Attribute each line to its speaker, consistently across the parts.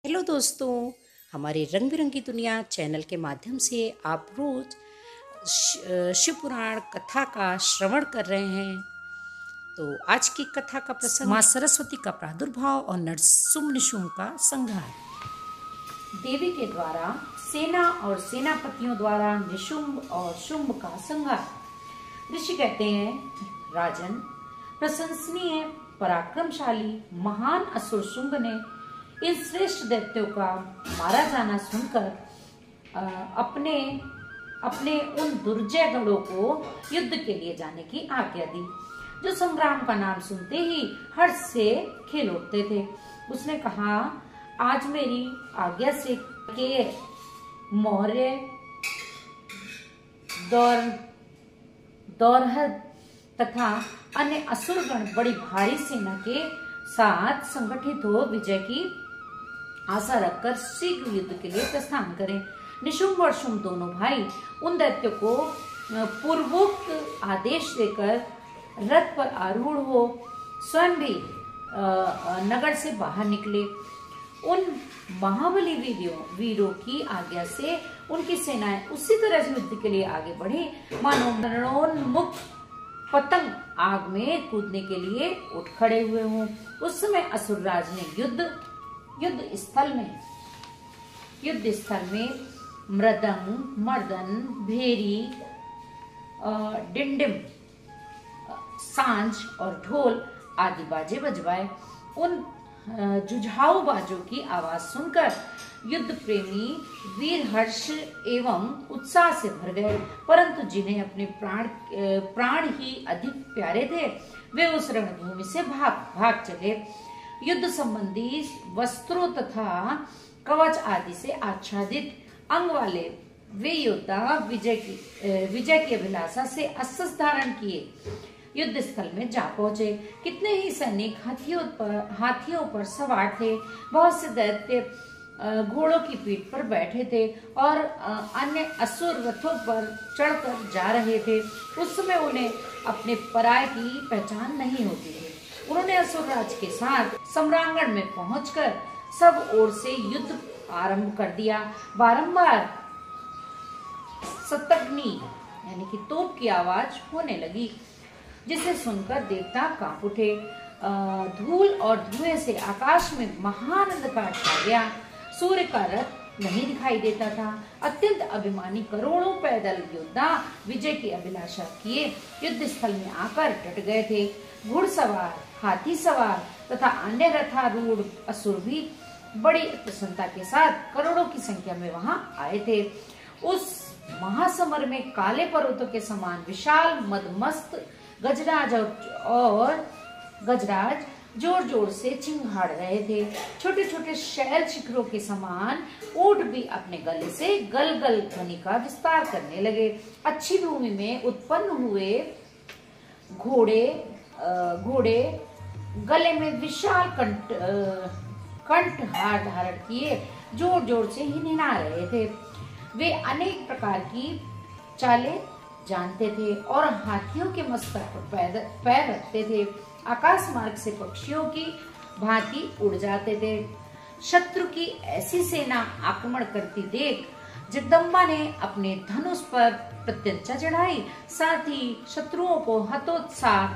Speaker 1: Hello दोस्तों, हमारे रंग बिरंगी दुनिया चैनल के माध्यम से आप रोज शिव पुराण कथा का श्रवण कर रहे हैं। तो आज की कथा का प्रसंग माँ सरस्वती का प्रादुर्भाव और नरसुम निशुम्भ का संहार। देवी के द्वारा सेना और सेनापतियों द्वारा निशुम्भ और शुम्भ का संहार। ऋषि कहते हैं, राजन, प्रशंसनीय पराक्रमशाली महान असुर शुंभ ने इन श्रेष्ठ दैत्यों का मारा जाना सुनकर अपने उन दुर्जय गणों को युद्ध के लिए जाने की आज्ञा दी, जो संग्राम का नाम सुनते ही हर्ष से खेल उठते थे। उसने कहा, आज मेरी आज्ञा से के मौर्य दौरहद तथा अन्य असुरगण बड़ी भारी सेना के साथ संगठित हो विजय की आशा रखकर शीघ्र युद्ध के लिए प्रस्थान करें। निशुम्भ और शुम्भ दोनों भाई उन दैत्यों को पूर्वोक्त आदेश देकर रथ पर आरूढ़ हो स्वयं भी नगर से बाहर निकले। उन महाबली वीरों की आज्ञा से उनकी सेनाएं उसी तरह से युद्ध के लिए आगे बढ़ी, मानो मरणोन्मुख पतंग आग में कूदने के लिए उठ खड़े हुए हों। उस समय असुरराज ने युद्ध स्थल में मृदंग, मर्दन, भेरी, डिंडिम, सांझ और ढोल आदि बाजे बजवाए। उन जुझाऊ बाजों की आवाज सुनकर युद्ध प्रेमी वीर हर्ष एवं उत्साह से भर गए, परंतु जिन्हें अपने प्राण ही अधिक प्यारे थे, वे उस रणभूमि से भाग चले। युद्ध संबंधी वस्त्रों तथा कवच आदि से आच्छादित अंग वाले वे योद्धा विजय की अभिलाषा से अस्त्र धारण किए युद्ध स्थल में जा पहुंचे। कितने ही सैनिक हाथियों पर सवार थे। बहुत से दैत्य घोड़ों की पीठ पर बैठे थे और अन्य असुर रथों पर चढ़कर जा रहे थे। उस समय उन्हें अपने पराये की पहचान नहीं होती थी। उन्होंने असुरराज के साथ सम्रांगण में पहुंचकर सब ओर से युद्ध आरंभ कर दिया। बारंबार शतघ्नी यानी कि तोप की आवाज होने लगी, जिसे सुनकर देवता कांप उठे। धूल और धुएं से आकाश में महान अंधकार छा गया। सूर्य का रथ नहीं दिखाई देता था। अत्यंत अभिमानी करोड़ों पैदल योद्धा विजय की अभिलाषा किए युद्ध स्थल में आकर डट गए थे। घुड़सवार, हाथी सवार तथा अन्य रथारूढ़ असुर भी बड़ी प्रसन्नता के साथ करोड़ों की संख्या में वहां आए थे। उस महासमर में काले पर्वतों के समान विशाल मदमस्त गजराज जोर जोर से चिंगाड़ रहे थे। छोटे छोटे शैल शिखरों के समान ऊंट भी अपने गले से गल ध्वनि का विस्तार करने लगे। अच्छी भूमि में उत्पन्न हुए घोड़े गले में विशाल कंठहार धारण किए जोर जोर से हिनहिना रहे थे। वे अनेक प्रकार की चालें जानते थे और हाथियों के मस्तक पर पैर रखते थे। आकाश मार्ग से पक्षियों की भांति उड़ जाते थे। शत्रु की ऐसी सेना आक्रमण करती देख जगदम्बा ने अपने धनुष पर प्रत्यंचा चढ़ाई। साथ ही शत्रुओं को हतोत्साह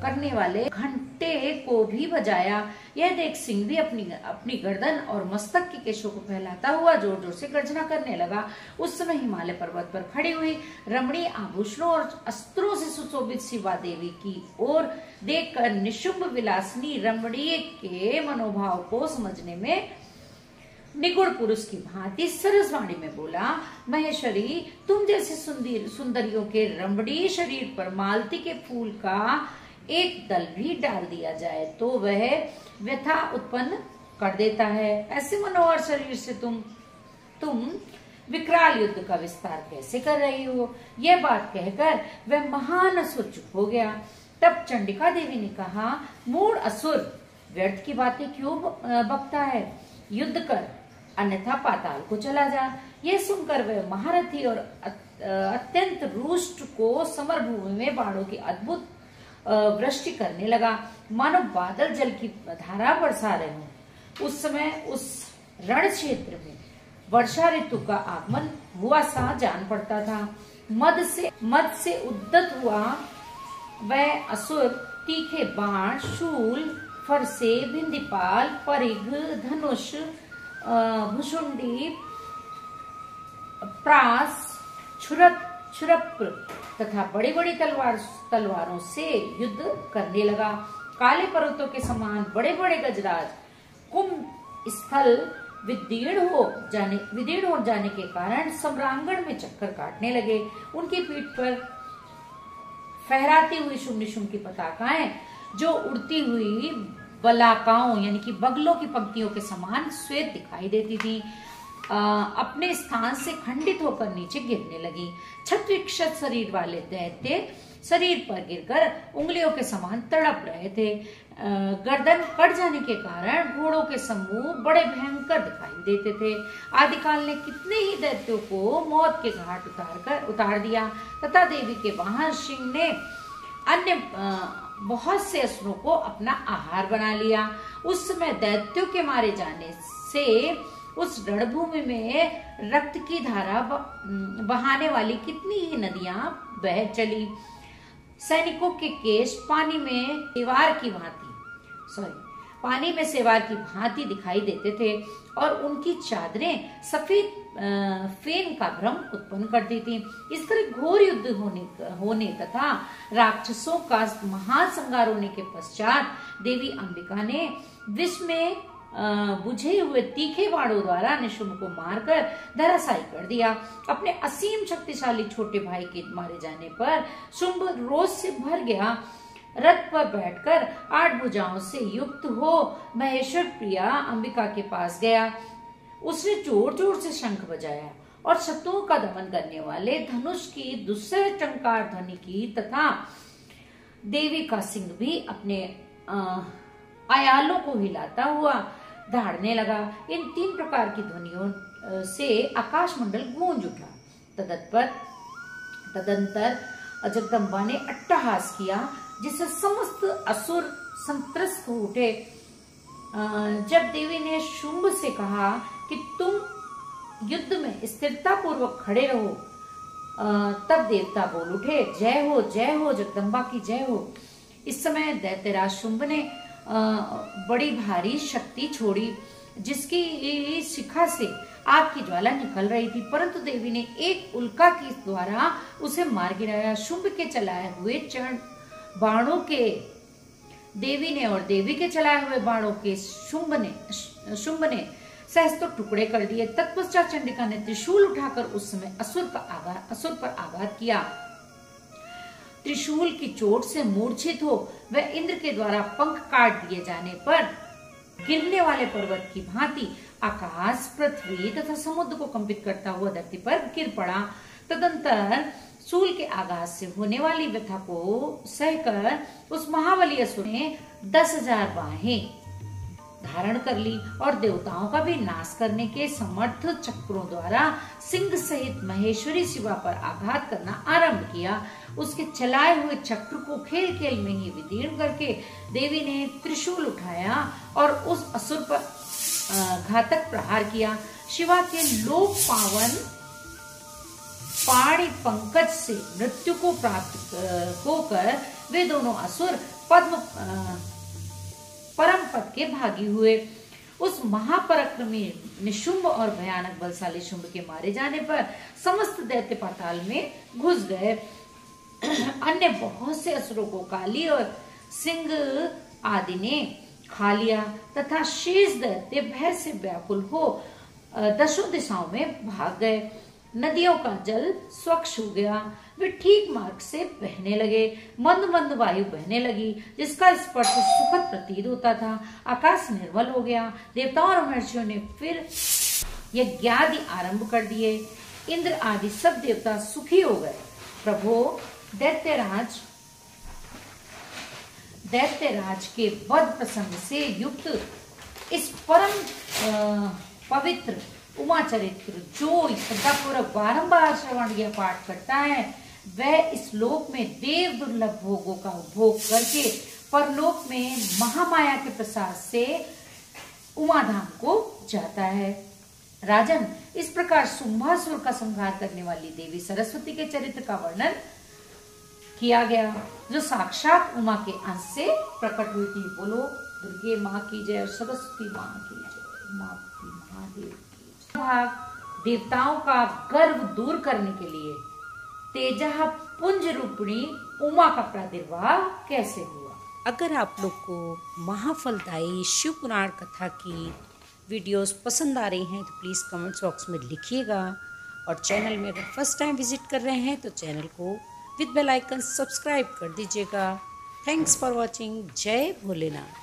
Speaker 1: करने वाले घंटे को भी बजाया। यह देख सिंह भी अपनी गर्दन और मस्तक के केशों को फैलाता हुआ जोर जोर से गर्जना करने लगा। उस समय हिमालय पर्वत पर खड़ी हुई रमणीय आभूषणों और अस्त्रों से सुशोभित शिवा देवी की ओर देखकर निशुम्भ विलासिनी रमणीय के मनोभाव को समझने में निगुण पुरुष की भांति सरसवाणी में बोला, महेश्वरी, तुम जैसे सुंदरियों के रमणीय शरीर पर मालती के फूल का एक दल भी डाल दिया जाए तो वह व्यथा उत्पन्न कर देता है। ऐसे मनोहर शरीर से तुम विकराल युद्ध का विस्तार कैसे कर रही हो? यह बात कहकर वह महान असुर चुप हो गया। तब चंडिका देवी ने कहा, मूढ़ असुर, व्यर्थ की बातें क्यों बकता है? युद्ध कर, अन्यथा पाताल को चला जा। यह सुनकर वह महारथी और अत्यंत रुष्ट को समर भूमि में बाणों की अद्भुत वृष्टि करने लगा, मानो बादल जल की धारा बरसा रहे हों। उस समय उस रण क्षेत्र में वर्षा ऋतु का आगमन हुआ सा जान पड़ता था। मद से उद्दत हुआ वह असुर तीखे बाण, शूल, फरसे, बिंदीपाल, परिघ, धनुष, भुशुंडी, प्रास, छुरप्र तथा बड़ी बड़ी तलवारों से युद्ध करने लगा। काले पर्वतों के समान बड़े बड़े गजराज कुंभ स्थल विदीर्ण हो जाने के कारण सम्रांगण में चक्कर काटने लगे। उनकी पीठ पर फहराती हुई शुंभ निशुंभ की पताकाएं जो उड़ती हुई बलाकाओं यानी कि बगलों की पंक्तियों के समान श्वेत दिखाई देती थी, अपने स्थान से खंडित होकर नीचे गिरने लगी। छत्विक्षत शरीर वाले दैत्य शरीर पर गिरकर उंगलियों के समान तड़प रहे थे। गर्दन कट जाने के कारण घोड़ों के समूह बड़े भयंकर दिखाई देते थे। आदिकाल ने कितने ही दैत्यों को मौत के घाट उतार दिया तथा देवी के वाहन सिंह ने अन्य बहुत से असुरों को अपना आहार बना लिया। उस समय दैत्यों के मारे जाने से उस रणभूमि में रक्त की धारा बहाने वाली कितनी ही नदियां बह चली। सैनिकों के केश पानी में सेवार की भांति दिखाई देते थे और उनकी चादरें सफेद फेन का भ्रम उत्पन्न करती थी। इस तरह घोर युद्ध होने तथा राक्षसों का महान संहार होने के पश्चात देवी अंबिका ने विष में बुझे हुए तीखे बाणों द्वारा निशुंभ को मारकर धराशायी कर दिया। अपने असीम शक्तिशाली छोटे भाई के मारे जाने पर शुंभ रोष से भर गया। रथ पर बैठकर 8 भुजाओं से युक्त हो महेश्वर प्रिया अंबिका के पास गया। उसने जोर जोर से शंख बजाया और शत्रुओं का दमन करने वाले धनुष की दूसरे टंकार ध्वनि की तथा देवी का सिंह भी अपने आयालों को हिलाता हुआ दहाड़ने लगा। इन 3 प्रकार की ध्वनियों से आकाश मंडल गूंज उठा। तदंतर जगदम्बा ने अट्टहास किया जिससे समस्त असुर संत्रस्त हो उठे। जब देवी ने शुंभ से कहा कि तुम युद्ध में स्थिरता पूर्वक खड़े रहो, तब देवता बोल उठे, जय हो जगदम्बा की जय हो। इस समय दैत्यराज शुंभ ने बड़ी भारी शक्ति छोड़ी जिसकी शिखा से आग की ज्वाला निकल रही थी, परंतु देवी ने एक उल्का के द्वारा उसे मार गिराया। शुंभ के चलाए हुए बाणों के देवी के चलाए हुए बाणों के शुंभ ने सहस्त्र टुकड़े कर दिए। तत्पश्चात चंडिका ने त्रिशूल उठाकर उस समय असुर पर आघात किया। त्रिशूल की चोट से मूर्छित हो वह इंद्र के द्वारा पंख काट दिए जाने पर गिरने वाले पर्वत की भांति आकाश, पृथ्वी तथा समुद्र को कंपित करता हुआ धरती पर गिर पड़ा। तदंतर शूल के आघात से होने वाली व्यथा को सहकर उस महाबली असुर ने 10,000 बाहें धारण कर ली और देवताओं का भी नाश करने के समर्थ चक्रों द्वारा सिंह सहित महेश्वरी शिवा पर आघात करना आरंभ किया। उसके चलाए हुए चक्र को खेल खेल में ही विदीर्ण करके देवी ने त्रिशूल उठाया और उस असुर पर घातक प्रहार किया। शिवा के लोक पावन पाणी पंकज से मृत्यु को प्राप्त होकर वे दोनों असुर परम पद के भागी हुए। उस महापराक्रमी निशुंभ और भयानक बलशाली शुंभ के मारे जाने पर समस्त दैत्य पाताल में घुस गए। अन्य बहुत से असुरों को काली और सिंह आदि ने खा लिया तथा शेष दैत्य भय से व्याकुल हो 10 दिशाओं में भाग गए। नदियों का जल स्वच्छ हो गया, वे ठीक मार्ग से बहने लगे। मंद मंद वायु बहने लगी जिसका स्पर्श सुखद प्रतीत होता था। आकाश निर्मल हो गया। देवताओं और महर्षियों ने फिर यज्ञादि आरंभ कर दिए। इंद्र आदि सब देवता सुखी हो गए। प्रभो, दैत्यराज के वध प्रसंग से युक्त इस परम पवित्र उमा चरित्र जो श्रद्धापूर्वक बारंबार श्रवण या पाठ करता है वह इस लोक में देव दुर्लभ भोगों का उपभोग करके परलोक में महामाया के प्रसाद से उमा धाम को जाता है। राजन, इस प्रकार शुंभासुर का संहार करने वाली देवी सरस्वती के चरित्र का वर्णन किया गया, जो साक्षात उमा के अंश से प्रकट हुई थी। बोलो दुर्गे माँ की जय और सरस्वती माँ की जय, माँ महादेव की जय। देवताओं का गर्व दूर करने के लिए तेजः पुंज रूपिणी उमा का प्रादुर्भाव कैसे हुआ?
Speaker 2: अगर आप लोग को महाफलदायी शिव पुराण कथा की वीडियोस पसंद आ रही हैं तो प्लीज़ कमेंट्स बॉक्स में लिखिएगा, और चैनल में अगर फर्स्ट टाइम विजिट कर रहे हैं तो चैनल को विद बेल आइकन सब्सक्राइब कर दीजिएगा। Thanks for watching. जय भोलेनाथ।